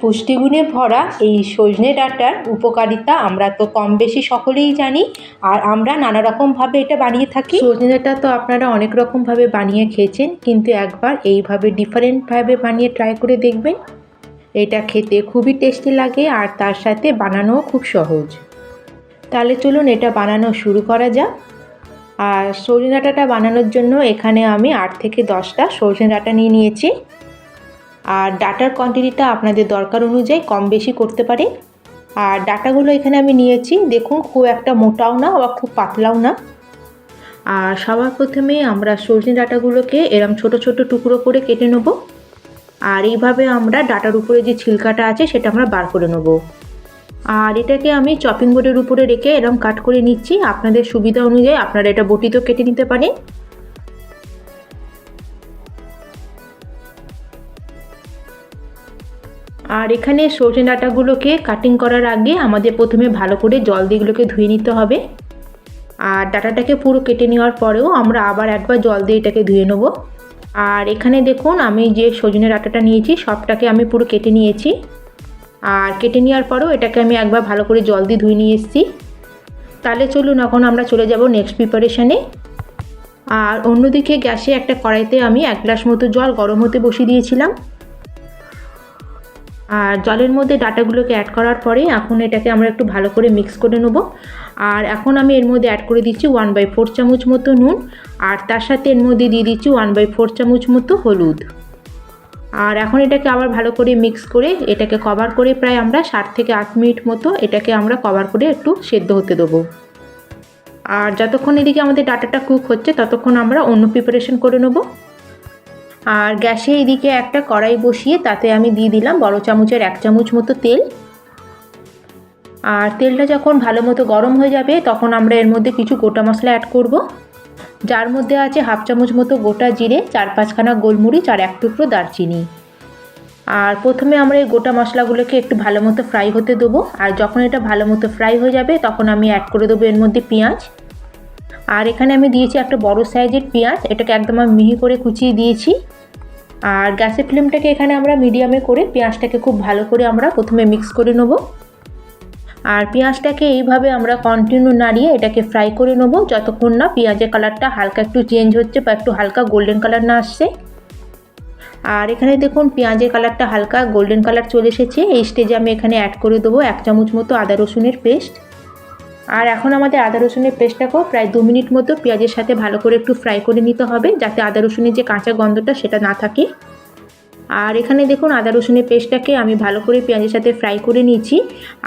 পুষ্টিগুণে ভরা এই সজনে ডাঁটার উপকারিতা আমরা তো কম বেশি সকলেই জানি, আর আমরা নানা রকমভাবে এটা বানিয়ে থাকি। সজনে ডাঁটা তো আপনারা অনেক রকমভাবে বানিয়ে খেয়েছেন, কিন্তু একবার এইভাবে ডিফারেন্টভাবে বানিয়ে ট্রাই করে দেখবেন। এটা খেতে খুবই টেস্টি লাগে আর তার সাথে বানানোও খুব সহজ। তাহলে চলুন এটা বানানো শুরু করা যাক। আর সজনে ডাঁটাটা বানানোর জন্য এখানে আমি 8 থেকে 10টা সজনে ডাঁটা নিয়ে নিয়েছি। আর ডাঁটার কোয়ান্টিটিটা আপনাদের দরকার অনুযায়ী কম বেশি করতে পারে। আর ডাঁটাগুলো এখানে আমি নিয়েছি, দেখুন খুব একটা মোটাও না বা খুব পাতলাও না। আর সবার প্রথমে আমরা সজনে ডাঁটাগুলোকে এরকম ছোট ছোট টুকরো করে কেটে নেব। আর এইভাবে আমরা ডাঁটার উপরে যে ছিলকাটা আছে সেটা আমরা বার করে নেব। আর এটাকে আমি চপিং বোর্ডের উপরে রেখে এরকম কাট করে নিচ্ছি। আপনাদের সুবিধা অনুযায়ী আপনারা এটা বটিতেও কেটে নিতে পারেন। আর এখানে সজনে ডাঁটাগুলোকে কাটিং করার আগে আমাদের প্রথমে ভালো করে জল দিয়ে এগুলোকে ধুয়ে নিতে হবে। আর ডাঁটাটাকে পুরো কেটে নেওয়ার পরেও আমরা আবার একবার জল দিয়ে এটাকে ধুয়ে নেব। আর এখানে দেখুন আমি যে সজনে ডাঁটাটা নিয়েছি সবটাকে আমি পুরো কেটে নিয়েছি। আর কেটে নেওয়ার পরেও এটাকে আমি একবার ভালো করে জল দিয়ে ধুয়ে নিয়ে এসেছি। তাহলে চলুন এখন আমরা চলে যাব নেক্সট প্রিপারেশানে। আর অন্যদিকে গ্যাসে একটা কড়াইতে আমি 1 গ্লাস মতো জল গরম হতে বসিয়ে দিয়েছিলাম। আর জলের মধ্যে ডাঁটাগুলোকে অ্যাড করার পরে এখন এটাকে আমরা একটু ভালো করে মিক্স করে নেব। আর এখন আমি এর মধ্যে অ্যাড করে দিচ্ছি 1/4 চামচ মতো নুন। আর তার সাথে এর মধ্যে দিয়ে দিচ্ছি 1/4 চামচ মতো হলুদ। আর এখন এটাকে আবার ভালো করে মিক্স করে এটাকে কভার করে প্রায় আমরা 7 থেকে 8 মিনিট মতো এটাকে আমরা কভার করে একটু সেদ্ধ হতে দেবো। আর যতক্ষণ এদিকে আমাদের ডাঁটাটা কুক হচ্ছে ততক্ষণ আমরা অন্য প্রিপারেশন করে নেব। আর গ্যাসে এদিকে একটা কড়াই বসিয়ে তাতে আমি দিয়ে দিলাম বড় চামচের 1 চামচ মতো তেল। আর তেলটা যখন ভালো মতো গরম হয়ে যাবে তখন আমরা এর মধ্যে কিছু গোটা মশলা অ্যাড করব, যার মধ্যে আছে 1/2 চামচ মতো গোটা জিরে, 4-5খানা গোলমরিচ আর 1 টুকরো দারচিনি। আর প্রথমে আমরা এই গোটা মশলাগুলোকে একটু ভালো মতো ফ্রাই হতে দেবো। আর যখন এটা ভালো মতো ফ্রাই হয়ে যাবে তখন আমি অ্যাড করে দেবো এর মধ্যে পেঁয়াজ। আর এখানে আমি দিয়েছি একটা বড় সাইজের পেঁয়াজ, এটাকে একদম আমি মিহি করে কুচিয়ে দিয়েছি। আর গ্যাসের ফ্লেমটাকে এখানে আমরা মিডিয়ামে করে পেঁয়াজটাকে খুব ভালো করে আমরা প্রথমে মিক্স করে নেব। আর পেঁয়াজটাকে এইভাবে আমরা কন্টিনিউ নাড়িয়ে এটাকে ফ্রাই করে নেব যতক্ষণ না পেঁয়াজের কালারটা হালকা একটু চেঞ্জ হচ্ছে বা একটু হালকা গোল্ডেন কালার না আসছে। আর এখানে দেখুন পেঁয়াজের কালারটা হালকা গোল্ডেন কালার চলে এসেছে। এই স্টেজে আমি এখানে অ্যাড করে দেবো 1 চামচ মতো আদা রসুনের পেস্ট। আর এখন আমাদের আদা রসুনের পেস্টটাকেও প্রায় 2 মিনিট মতো পেঁয়াজের সাথে ভালো করে একটু ফ্রাই করে নিতে হবে, যাতে আদা রসুনের যে কাঁচা গন্ধটা সেটা না থাকে। আর এখানে দেখুন আদা রসুনের পেস্টটাকে আমি ভালো করে পেঁয়াজের সাথে ফ্রাই করে নিয়েছি।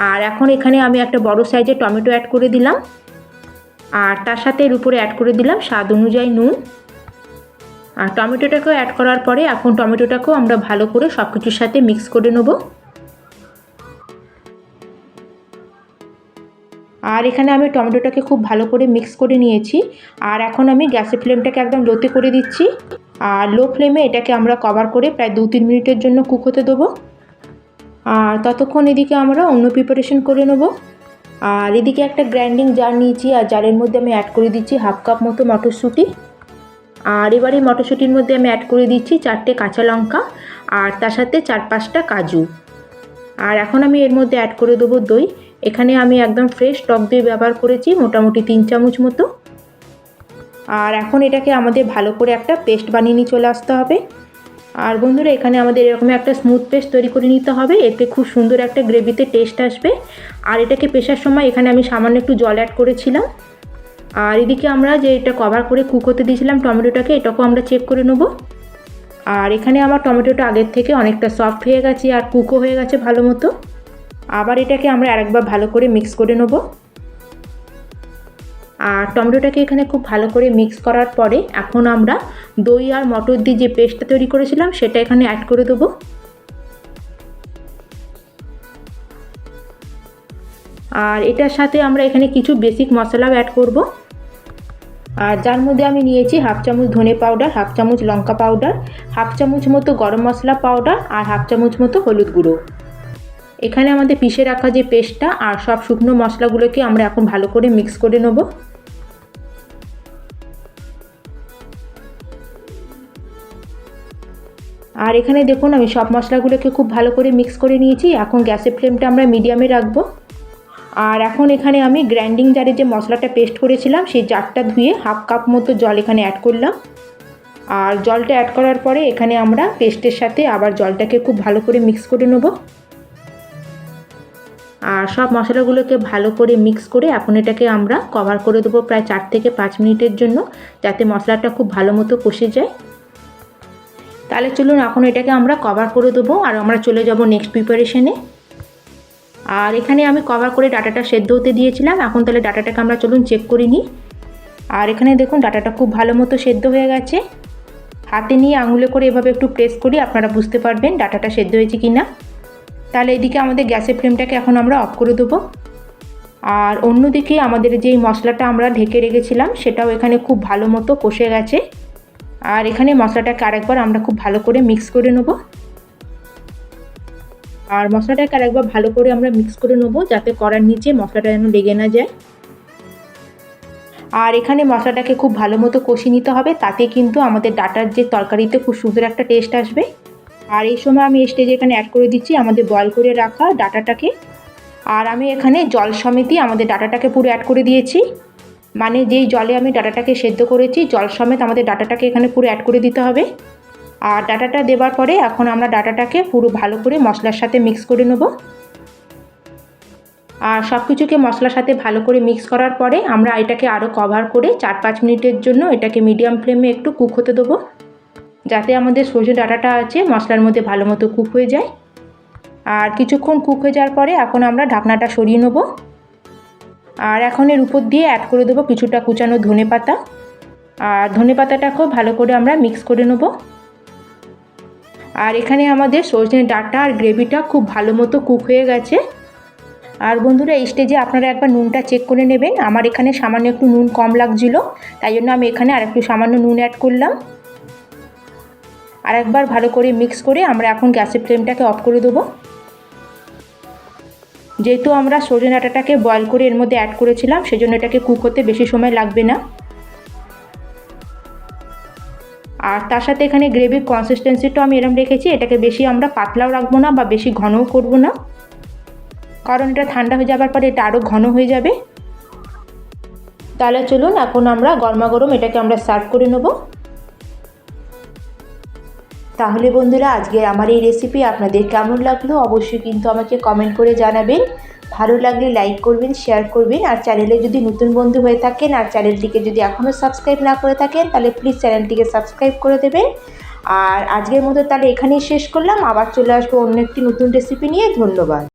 আর এখন এখানে আমি একটা বড় সাইজের টমেটো অ্যাড করে দিলাম। আর তার সাথে এর উপরে অ্যাড করে দিলাম স্বাদ অনুযায়ী নুন। আর টমেটোটাকেও অ্যাড করার পরে এখন টমেটোটাকেও আমরা ভালো করে সব কিছুর সাথে মিক্স করে নেব। আর এখানে আমি টমেটোটাকে খুব ভালো করে মিক্স করে নিয়েছি। আর এখন আমি গ্যাসের ফ্লেমটাকে একদম লোতে করে দিচ্ছি। আর লো ফ্লেমে এটাকে আমরা কভার করে প্রায় 2-3 মিনিটের জন্য কুক হতে দেবো। আর ততক্ষণ এদিকে আমরা অন্য প্রিপারেশন করে নেব। আর এদিকে একটা গ্রাইন্ডিং জার নিয়েছি, আর জারের মধ্যে আমি অ্যাড করে দিচ্ছি 1/2 কাপ মতো মটরশুঁটি। আর এবারে মটরশুঁটির মধ্যে আমি অ্যাড করে দিচ্ছি 4টে কাঁচা লঙ্কা আর তার সাথে 4-5টা কাজু। আর এখন আমি এর মধ্যে অ্যাড করে দেবো দই। এখানে আমি একদম ফ্রেশ টক দই ব্যবহার করেছি মোটামুটি 3 চামচ মতো। আর এখন এটাকে আমাদের ভালো করে একটা পেস্ট বানিয়ে নিয়ে চলে আসতে হবে। আর বন্ধুরা এখানে আমাদের এরকম একটা স্মুথ পেস্ট তৈরি করে নিতে হবে, এতে খুব সুন্দর একটা গ্রেভিতে টেস্ট আসবে। আর এটাকে পেশার সময় এখানে আমি সামান্য একটু জল অ্যাড করেছিলাম। আর এদিকে আমরা যে এটা কভার করে কুক হতে দিয়েছিলাম টমেটোটাকে, এটাকেও আমরা চেক করে নেব। আর এখানে আমার টমেটোটা আগের থেকে অনেকটা সফট হয়ে গেছে আর কুকও হয়ে গেছে ভালো মতো। আবার এটাকে আমরা আরেকবার ভালো করে মিক্স করে নেব। আর টমেটোটাকে এখানে খুব ভালো করে মিক্স করার পরে এখন আমরা দই আর মটর দিয়ে যে পেস্টটা তৈরি করেছিলাম সেটা এখানে অ্যাড করে দেবো। আর এটার সাথে আমরা এখানে কিছু বেসিক মশলাও অ্যাড করব। আর যার মধ্যে আমি নিয়েছি 1/2 চামচ ধনে পাউডার, 1/2 চামচ লঙ্কা পাউডার, 1/2 চামচ মতো গরম মশলা পাউডার আর 1/2 চামচ মতো হলুদ গুঁড়ো। এখানে আমাদের পিষে রাখা যে পেস্টটা আর সব শুকনো মশলাগুলোকে আমরা এখন ভালো করে মিক্স করে নেব। আর এখানে দেখুন আমি সব মশলাগুলোকে খুব ভালো করে মিক্স করে নিয়েছি। এখন গ্যাসের ফ্লেমটা আমরা মিডিয়ামে রাখবো। আর এখন এখানে আমি গ্রাইন্ডিং জারে যে মশলাটা পেস্ট করেছিলাম সেই জারটা ধুয়ে হাফ কাপ মতো জল এখানে অ্যাড করলাম। আর জলটা অ্যাড করার পরে এখানে আমরা পেস্টের সাথে আবার জলটাকে খুব ভালো করে মিক্স করে নেব। আর সব মশলাগুলোকে ভালো করে মিক্স করে এখন এটাকে আমরা কভার করে দেবো প্রায় 4 থেকে 5 মিনিটের জন্য, যাতে মশলাটা খুব ভালো মতো কষে যায়। তাহলে চলুন এখন এটাকে আমরা কভার করে দেবো আর আমরা চলে যাব নেক্সট প্রিপারেশনে। আর এখানে আমি কভার করে ডাটাটা সেদ্ধ হতে দিয়েছিলাম। এখন তাহলে ডাটাটাকে আমরা চলুন চেক করে নিই। আর এখানে দেখুন ডাটাটা খুব ভালো মতো সেদ্ধ হয়ে গেছে। হাতে নিয়ে আঙুলে করে এভাবে একটু প্রেস করি, আপনারা বুঝতে পারবেন ডাটাটা সেদ্ধ হয়েছে কি না। তাহলে এদিকে আমাদের গ্যাসের ফ্লেমটাকে এখন আমরা অফ করে দেবো। আর অন্যদিকে আমাদের যেই মশলাটা আমরা ঢেকে রেখেছিলাম সেটাও এখানে খুব ভালো মতো কষে গেছে। আর এখানে মশলাটাকে আরেকবার আমরা খুব ভালো করে মিক্স করে নেব। আর মশলাটাকে আরেকবার ভালো করে আমরা মিক্স করে নেব, যাতে কড়ার নিচে মশলাটা যেন লেগে না যায়। আর এখানে মশলাটাকে খুব ভালো মতো কষিয়ে নিতে হবে, তাতে কিন্তু আমাদের ডাটার যে তরকারিতে খুব সুন্দর একটা টেস্ট আসবে। আর এই সময় আমি স্টেজে এখানে অ্যাড করে দিচ্ছি আমাদের বয়েল করে রাখা ডাটাটাকে। আর আমি এখানে জল সমেতই আমাদের ডাটাটাকে পুরো অ্যাড করে দিয়েছি, মানে যেই জলে আমি ডাটাটাকে সেদ্ধ করেছি জল সমেত আমাদের ডাটাটাকে এখানে পুরো অ্যাড করে দিতে হবে। আর ডাটাটা দেওয়ার পরে এখন আমরা ডাটাটাকে পুরো ভালো করে মশলার সাথে মিক্স করে নেব। আর সব কিছুকে মশলার সাথে ভালো করে মিক্স করার পরে আমরা এটাকে আরও কভার করে 4-5 মিনিটের জন্য এটাকে মিডিয়াম ফ্লেমে একটু কুক হতে দেবো, যাতে আমাদের সজনে ডাটাটা আছে মশলার মধ্যে ভালো মতো কুক হয়ে যায়। আর কিছুক্ষণ কুক হয়ে যাওয়ার পরে এখন আমরা ঢাকনাটা সরিয়ে নেব। আর এখন এর উপর দিয়ে অ্যাড করে দেবো কিছুটা কুচানো ধনেপাতা। আর ধনেপাতাটাকেও ভালো করে আমরা মিক্স করে নেব। আর এখানে আমাদের সজনে ডাঁটা আর গ্রেভিটা খুব ভালো মতো কুক হয়ে গেছে। আর বন্ধুরা এই স্টেজে আপনারা একবার নুনটা চেক করে নেবেন। আমার এখানে সামান্য একটু নুন কম লাগছিল, তাই জন্য আমি এখানে আরেকটু সামান্য নুন অ্যাড করলাম। আর একবার ভালো করে মিক্স করে আমরা এখন গ্যাসের ফ্লেমটাকে অফ করে দেবো। যেহেতু আমরা সজনে ডাঁটাটাকে বয়েল করে এর মধ্যে অ্যাড করেছিলাম, সেজন্য এটাকে কুক হতে বেশি সময় লাগবে না। আর তার সাথে এখানে গ্রেভির কনসিস্টেন্সিটাও আমি এরকম রেখেছি, এটাকে বেশি আমরা পাতলাও রাখবো না বা বেশি ঘনও করব না, কারণ এটা ঠান্ডা হয়ে যাবার পরে এটা আরও ঘন হয়ে যাবে। তাহলে চলুন এখন আমরা গরমা গরম এটাকে আমরা সার্ভ করে নেব। তাহলে বন্ধুরা আজকে আমার এই রেসিপি আপনাদের কেমন লাগলো অবশ্যই কিন্তু আমাকে কমেন্ট করে জানাবেন। ভালো লাগলে লাইক করবেন, শেয়ার করবেন। আর চ্যানেলে যদি নতুন বন্ধু হয়ে থাকেন আর চ্যানেলটিকে যদি এখনও সাবস্ক্রাইব না করে থাকেন তাহলে প্লিজ চ্যানেলটিকে সাবস্ক্রাইব করে দেবেন। আর আজকের মতো তাহলে এখানেই শেষ করলাম, আবার চলে আসবো অন্য একটি নতুন রেসিপি নিয়ে। ধন্যবাদ।